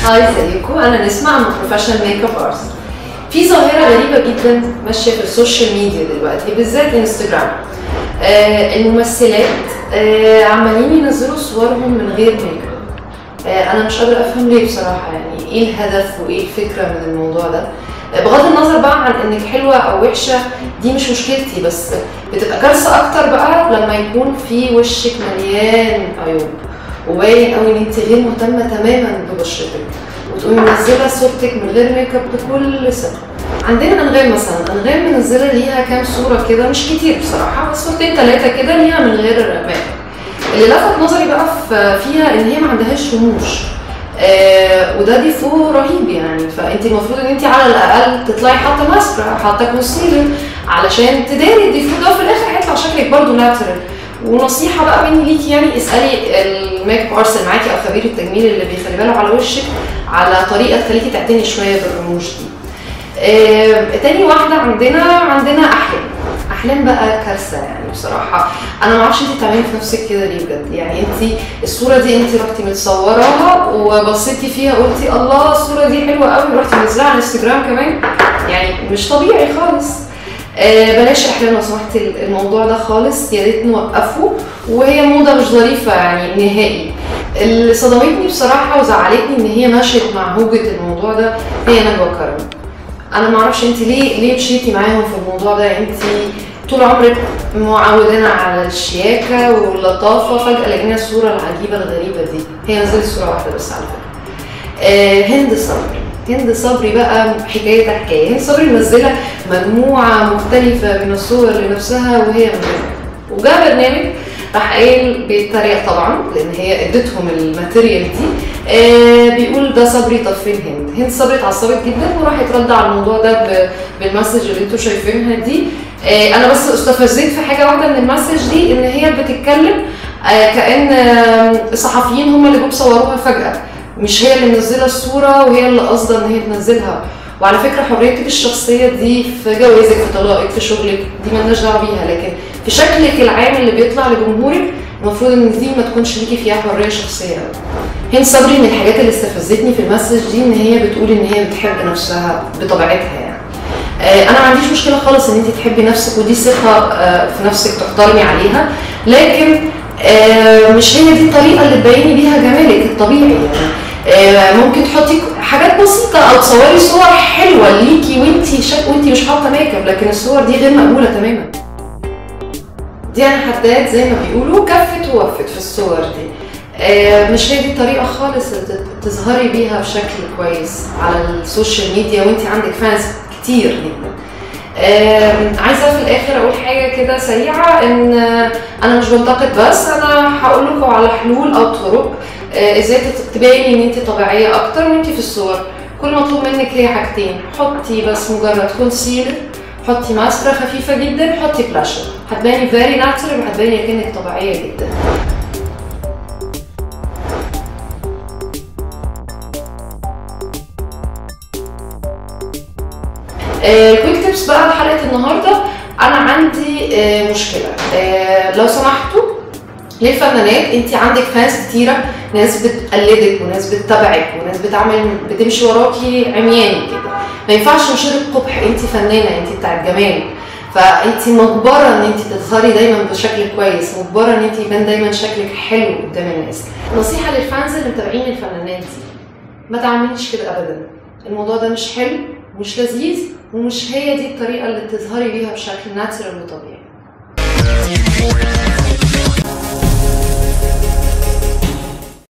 هاي ازيكم، انا نسمة، انا بروفيشنال ميك اب ارتست. في ظاهرة غريبة جدا ماشية في السوشيال ميديا دلوقتي بالذات انستجرام. الممثلات عمالين ينزلوا صورهم من غير ميك اب. انا مش قادرة افهم ليه بصراحة، يعني ايه الهدف وايه الفكرة من الموضوع ده؟ بغض النظر بقى عن انك حلوة او وحشة، دي مش مشكلتي، بس بتبقى كارثة اكتر بقى لما يكون في وشك مليان عيوب وباين قوي ان انت غير مهتمه تماما ببشرتك، وتقومي منزله صورتك من غير ميك اب بكل ثقه. عندنا انغام مثلا، انغام منزله ليها كام صوره كده، مش كتير بصراحه، بس صورتين ثلاثه كده ليها من غير ميك اب. اللي لفت نظري بقى فيها ان هي ما عندهاش رموش، وده ديفو رهيب يعني. فانت المفروض ان انت على الاقل تطلعي حاطه ماسكرا، حاطه كونسيلر علشان تداري الديفو ده، وفي الاخر هيطلع شكلك برضه ناتشرال. ونصيحه بقى مني ليكي، يعني اسالي الميك اب ارتست اللي معاكي او خبير التجميل اللي بيخلي باله على وشك على طريقه تخليكي تعتني شويه بالرموش دي. تاني واحده عندنا احلام بقى كارثه يعني بصراحه. انا ما اعرفش انت بتعملي في نفسك كده ليه بجد. يعني انت الصوره دي انت رحتي متصوراها وبصيتي فيها قلتي الله الصوره دي حلوه قوي، ورحتي منزلها على الانستجرام كمان، يعني مش طبيعي خالص. بلاش احلام لو سمحتي الموضوع ده خالص، يا ريت نوقفه، وهي موضه مش ظريفه يعني نهائي. اللي صدمتني بصراحه وزعلتني ان هي مشيت مع هوجه الموضوع ده هي نجوى كرم. انا ما اعرفش انت ليه مشيتي معاهم في الموضوع ده. انت طول عمرك معودانا على الشياكه واللطافه، فجاه لقينا الصوره العجيبه الغريبه دي. هي نزلت صوره واحده بس على فكره. هند صبري بقى حكايه. هند صبري منزله مجموعه مختلفه من الصور لنفسها وهي منزلة. وجاء برنامج راح قايل بيتريق طبعا لان هي ادتهم الماتيريال دي، بيقول ده صبري طب فين هند صبري اتعصبت جدا وراحت رد على الموضوع ده بالمسج اللي انتوا شايفينها دي. انا بس استفزيت في حاجه واحده من المسج دي، ان هي بتتكلم كأن الصحفيين هم اللي جم صوروها فجأة، مش هي اللي منزله الصوره وهي اللي قاصده ان هي تنزلها. وعلى فكره حريتك الشخصيه دي في جوازك، في طلاقك، في شغلك، دي مالناش دعوه بيها، لكن في شكلك العام اللي بيطلع لجمهورك المفروض ان دي ما تكونش ليكي فيها حريه شخصيه قوي. هند صبري من الحاجات اللي استفزتني في المسج دي ان هي بتقول ان هي بتحب نفسها بطبيعتها يعني. انا ما عنديش مشكله خالص ان انت تحبي نفسك، ودي ثقه في نفسك تحترمي عليها، لكن مش هي دي الطريقه اللي تبيني بيها جمالك الطبيعي يعني. ممكن تحطي حاجات بسيطه او تصوري صور حلوه ليكي وانتي مش حاطه ميك اب، لكن الصور دي غير مقبوله تماما. دي انا حداد زي ما بيقولوا كفت ووفت في الصور دي. مش هي دي الطريقه خالص اللي تظهري بيها بشكل كويس على السوشيال ميديا وانتي عندك فانز كتير جدا. عايزه في الاخر اقول حاجه كده سريعه، ان انا مش بنتقد بس، انا هقول لكم على حلول او طرق ازاي تبيني ان انت طبيعيه اكتر وانت في الصور. كل مطلوب منك هي حاجتين، حطي بس مجرد كونسيلر، حطي ماسكرا خفيفه جدا، حطي بلاشر، هتباني فيري ناتشرال وهتباني كأنك طبيعيه جدا. كويك تيبس بقى لحلقه النهارده. انا عندي مشكله، لو سمحتوا للفنانات، انت عندك فانز كتيره، ناس بتقلدك وناس بتتابعك وناس بتمشي وراكي عمياني كده. ما ينفعش نشيرك قبح، انت فنانه، انت بتاع الجمال، فانت مجبره ان انت تظهري دايما بشكل كويس، مجبره ان انت يبان دايما شكلك حلو قدام الناس. نصيحه للفانز اللي متابعين الفنانات دي، ما تعمليش كده ابدا. الموضوع ده مش حلو ومش لذيذ، ومش هي دي الطريقه اللي تظهري بيها بشكل ناتشرال وطبيعي.